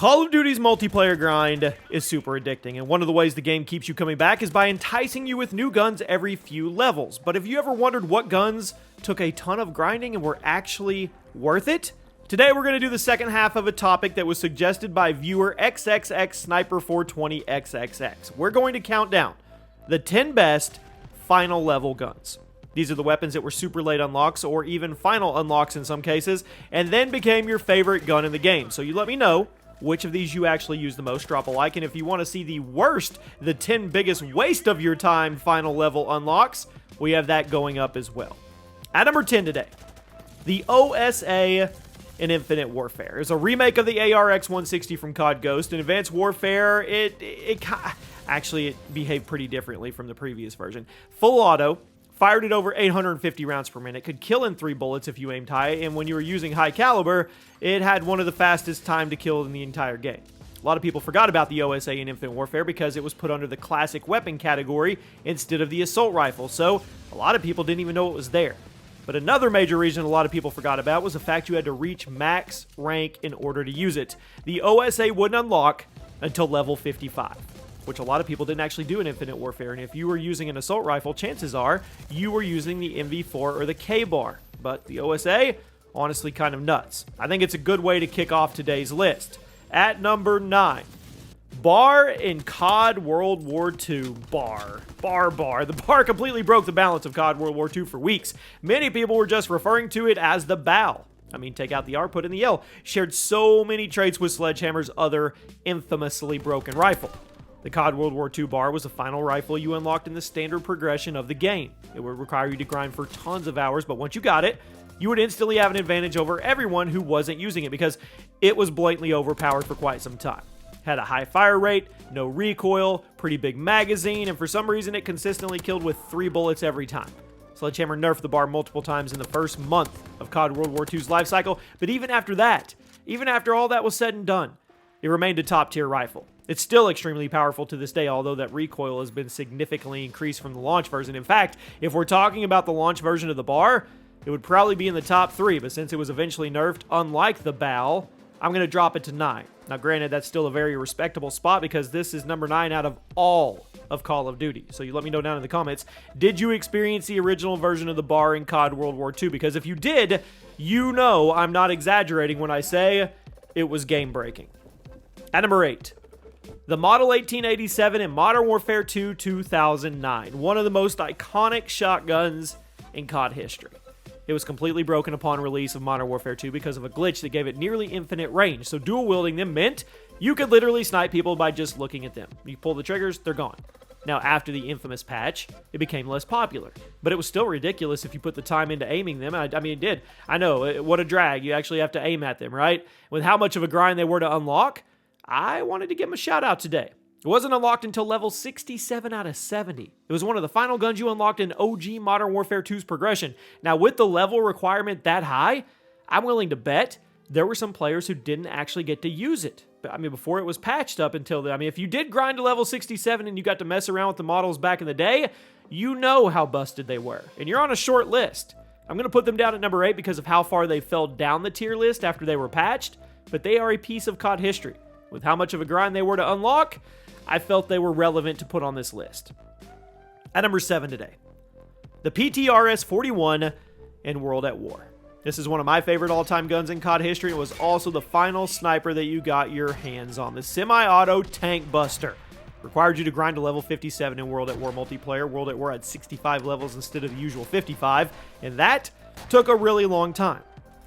Call of Duty's multiplayer grind is super addicting, and one of the ways the game keeps you coming back is by enticing you with new guns every few levels. But have you ever wondered what guns took a ton of grinding and were actually worth it? Today we're going to do the second half of a topic that was suggested by viewer XXX Sniper 420 XXX. We're going to count down the 10 best final level guns. These are the weapons that were super late unlocks or even final unlocks in some cases, and then became your favorite gun in the game. So you let me know which of these you actually use the most. Drop a like, and if you want to see the worst, the 10 biggest waste of your time final level unlocks, we have that going up as well. At number 10 today, the OSA in Infinite Warfare. It's a remake of the ARX-160 from COD Ghost. In Advanced Warfare, it behaved pretty differently from the previous version. Full auto, fired at over 850 rounds per minute, could kill in 3 bullets if you aimed high, and when you were using high caliber, it had one of the fastest time to kill in the entire game. A lot of people forgot about the OSA in Infinite Warfare because it was put under the classic weapon category instead of the assault rifle, so a lot of people didn't even know it was there. But another major reason a lot of people forgot about was the fact you had to reach max rank in order to use it. The OSA wouldn't unlock until level 55. Which a lot of people didn't actually do in Infinite Warfare, and if you were using an assault rifle, chances are you were using the MV4 or the K-bar. But the OSA, honestly kind of nuts. I think it's a good way to kick off today's list. At number 9, Bar in COD World War II. Bar. The bar completely broke the balance of COD World War II for weeks. Many people were just referring to it as the BAL. I mean, take out the R, put in the L. Shared so many traits with Sledgehammer's other infamously broken rifle. The COD World War II bar was the final rifle you unlocked in the standard progression of the game. It would require you to grind for tons of hours, but once you got it, you would instantly have an advantage over everyone who wasn't using it because it was blatantly overpowered for quite some time. Had a high fire rate, no recoil, pretty big magazine, and for some reason it consistently killed with 3 bullets every time. Sledgehammer nerfed the bar multiple times in the first month of COD World War II's life cycle, but even after all that was said and done, it remained a top-tier rifle. It's still extremely powerful to this day, although that recoil has been significantly increased from the launch version. In fact, if we're talking about the launch version of the bar, it would probably be in the top 3, but since it was eventually nerfed, unlike the BAL, I'm going to drop it to 9. Now, granted, that's still a very respectable spot because this is number 9 out of all of Call of Duty. So you let me know down in the comments, did you experience the original version of the bar in COD World War II? Because if you did, you know I'm not exaggerating when I say it was game-breaking. At number 8, the Model 1887 in Modern Warfare 2 2009, one of the most iconic shotguns in COD history. It was completely broken upon release of Modern Warfare 2 because of a glitch that gave it nearly infinite range, so dual wielding them meant you could literally snipe people by just looking at them. You pull the triggers, they're gone. Now, after the infamous patch, it became less popular, but it was still ridiculous if you put the time into aiming them. I mean, it did. I know, what a drag. You actually have to aim at them, right? With how much of a grind they were to unlock, I wanted to give him a shout out today. It wasn't unlocked until level 67 out of 70. It was one of the final guns you unlocked in OG Modern Warfare 2's progression. Now, with the level requirement that high, I'm willing to bet there were some players who didn't actually get to use it. But I mean, before it was patched up until then. I mean, if you did grind to level 67 and you got to mess around with the models back in the day, you know how busted they were. And you're on a short list. I'm going to put them down at number 8 because of how far they fell down the tier list after they were patched, but they are a piece of COD history. With how much of a grind they were to unlock, I felt they were relevant to put on this list. At number 7 today, the PTRS-41 in World at War. This is one of my favorite all-time guns in COD history. It was also the final sniper that you got your hands on. The semi-auto tank buster. Required you to grind to level 57 in World at War multiplayer. World at War had 65 levels instead of the usual 55, and that took a really long time.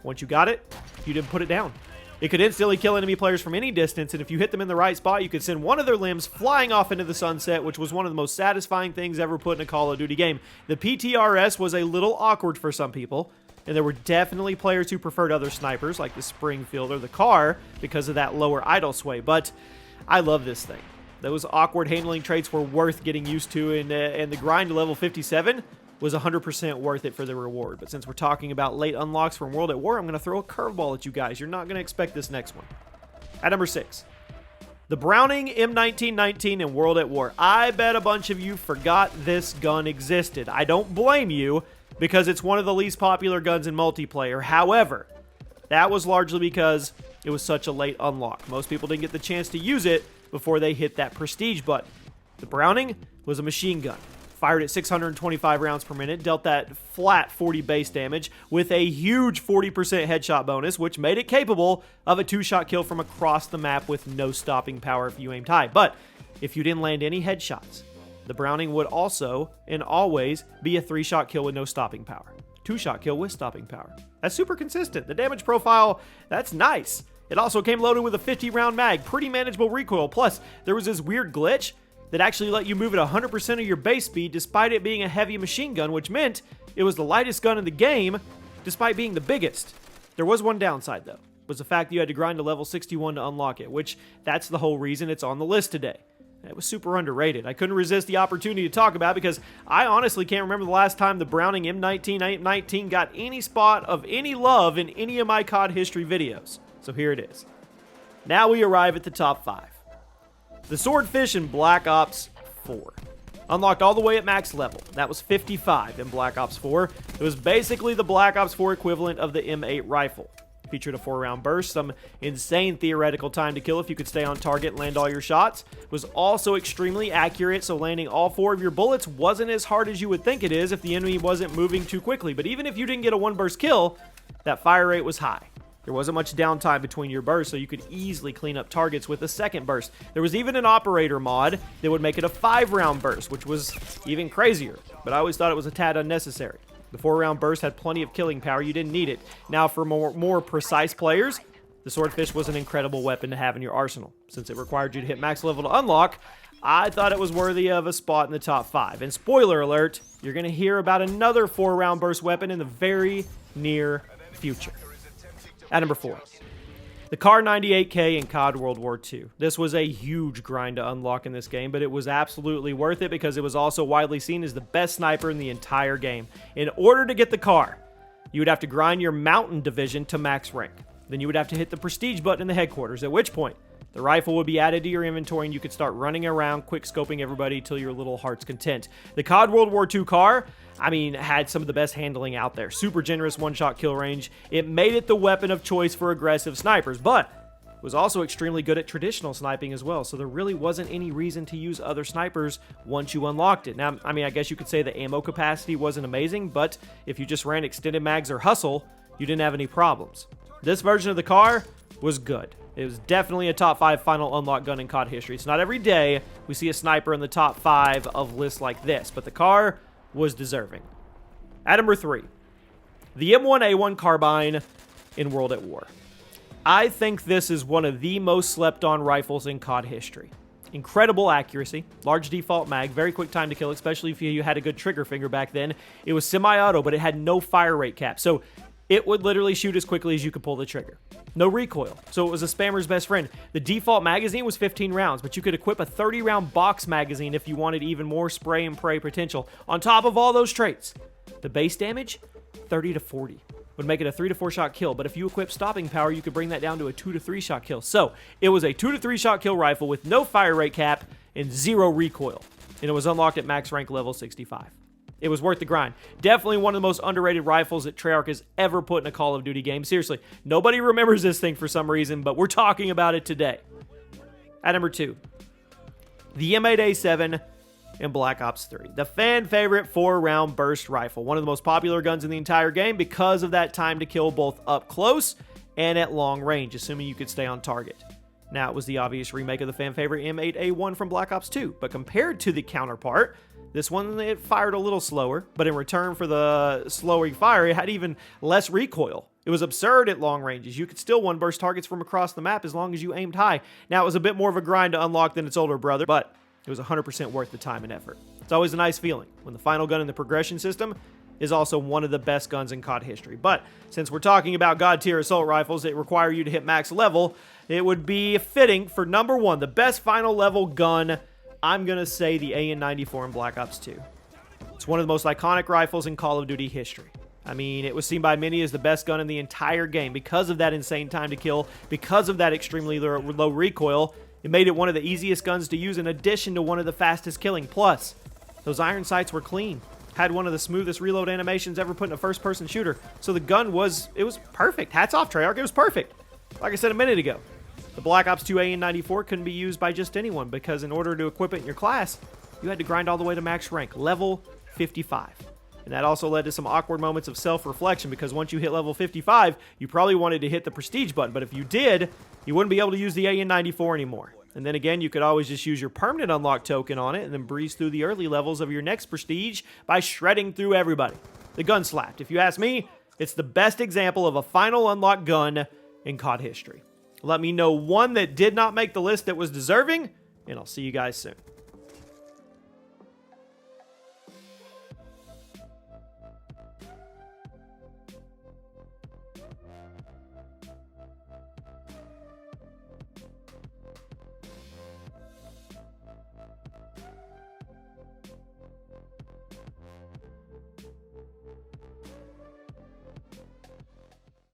Once you got it, you didn't put it down. It could instantly kill enemy players from any distance, and if you hit them in the right spot, you could send one of their limbs flying off into the sunset, which was one of the most satisfying things ever put in a Call of Duty game. The PTRS was a little awkward for some people, and there were definitely players who preferred other snipers, like the Springfield or the Car, because of that lower idle sway, but I love this thing. Those awkward handling traits were worth getting used to, and the grind to level 57 was 100% worth it for the reward. But since we're talking about late unlocks from World at War, I'm going to throw a curveball at you guys. You're not going to expect this next one. At number 6, the Browning M1919 in World at War. I bet a bunch of you forgot this gun existed. I don't blame you because it's one of the least popular guns in multiplayer. However, that was largely because it was such a late unlock. Most people didn't get the chance to use it before they hit that prestige button. The Browning was a machine gun. Fired at 625 rounds per minute, dealt that flat 40 base damage with a huge 40% headshot bonus, which made it capable of a 2-shot kill from across the map with no stopping power if you aimed high. But if you didn't land any headshots, the Browning would also and always be a 3-shot kill with no stopping power. 2-shot kill with stopping power. That's super consistent. The damage profile, that's nice. It also came loaded with a 50-round mag, pretty manageable recoil. Plus, there was this weird glitch that actually let you move at 100% of your base speed despite it being a heavy machine gun, which meant it was the lightest gun in the game despite being the biggest. There was one downside, though, was the fact that you had to grind to level 61 to unlock it, which that's the whole reason it's on the list today. It was super underrated. I couldn't resist the opportunity to talk about it because I honestly can't remember the last time the Browning M19 got any spot of any love in any of my COD history videos. So here it is. Now we arrive at the top 5. The Swordfish in Black Ops 4. Unlocked all the way at max level. That was 55 in Black Ops 4. It was basically the Black Ops 4 equivalent of the M8 rifle. Featured a 4-round burst, some insane theoretical time to kill if you could stay on target and land all your shots. Was also extremely accurate, so landing all 4 of your bullets wasn't as hard as you would think it is if the enemy wasn't moving too quickly. But even if you didn't get a 1-burst kill, that fire rate was high. There wasn't much downtime between your bursts, so you could easily clean up targets with a second burst. There was even an operator mod that would make it a 5-round burst, which was even crazier, but I always thought it was a tad unnecessary. The 4-round burst had plenty of killing power. You didn't need it. Now, for more precise players, the Swordfish was an incredible weapon to have in your arsenal. Since it required you to hit max level to unlock, I thought it was worthy of a spot in the top 5. And spoiler alert, you're going to hear about another 4-round burst weapon in the very near future. At number 4, the Kar 98K in COD World War II. This was a huge grind to unlock in this game, but it was absolutely worth it because it was also widely seen as the best sniper in the entire game. In order to get the Kar, you would have to grind your mountain division to max rank. Then you would have to hit the prestige button in the headquarters, at which point the rifle would be added to your inventory and you could start running around quick scoping everybody till your little heart's content. The COD World War II Kar, had some of the best handling out there. Super generous 1-shot kill range. It made it the weapon of choice for aggressive snipers, but was also extremely good at traditional sniping as well, so there really wasn't any reason to use other snipers once you unlocked it. Now, I guess you could say the ammo capacity wasn't amazing, but if you just ran extended mags or hustle, you didn't have any problems. This version of the Kar was good. It was definitely a top 5 final unlock gun in COD history. It's not every day we see a sniper in the top 5 of lists like this, but the Kar was deserving. At number 3, the M1A1 Carbine in World at War. I think this is one of the most slept on rifles in COD history. Incredible accuracy, large default mag, very quick time to kill, especially if you had a good trigger finger back then. It was semi-auto, but it had no fire rate cap, so it would literally shoot as quickly as you could pull the trigger. No recoil, so it was a spammer's best friend. The default magazine was 15 rounds, but you could equip a 30-round box magazine if you wanted even more spray and pray potential. On top of all those traits, the base damage, 30 to 40. Would make it a 3 to 4 shot kill, but if you equip stopping power, you could bring that down to a 2 to 3 shot kill. So, it was a 2 to 3 shot kill rifle with no fire rate cap and 0 recoil, and it was unlocked at max rank level 65. It was worth the grind. Definitely one of the most underrated rifles that Treyarch has ever put in a Call of Duty game. Seriously, nobody remembers this thing for some reason, but we're talking about it today. At number 2, the M8A7 in Black Ops 3. The fan favorite 4-round burst rifle. One of the most popular guns in the entire game because of that time to kill both up close and at long range, assuming you could stay on target. Now, it was the obvious remake of the fan favorite M8A1 from Black Ops 2, but compared to the counterpart, this one, it fired a little slower, but in return for the slower fire, it had even less recoil. It was absurd at long ranges. You could still one-burst targets from across the map as long as you aimed high. Now, it was a bit more of a grind to unlock than its older brother, but it was 100% worth the time and effort. It's always a nice feeling when the final gun in the progression system is also one of the best guns in COD history. But since we're talking about God tier assault rifles that require you to hit max level, it would be fitting for number 1, the best final level gun. I'm going to say the AN-94 in Black Ops 2. It's one of the most iconic rifles in Call of Duty history. It was seen by many as the best gun in the entire game because of that insane time to kill, because of that extremely low recoil. It made it one of the easiest guns to use in addition to one of the fastest killing. Plus, those iron sights were clean. Had one of the smoothest reload animations ever put in a first-person shooter. So the gun was perfect. Hats off, Treyarch. It was perfect. Like I said a minute ago, the Black Ops 2 AN-94 couldn't be used by just anyone because in order to equip it in your class, you had to grind all the way to max rank, level 55. And that also led to some awkward moments of self-reflection because once you hit level 55, you probably wanted to hit the prestige button, but if you did, you wouldn't be able to use the AN-94 anymore. And then again, you could always just use your permanent unlock token on it and then breeze through the early levels of your next prestige by shredding through everybody. The gun slapped. If you ask me, it's the best example of a final unlock gun in COD history. Let me know one that did not make the list that was deserving, and I'll see you guys soon.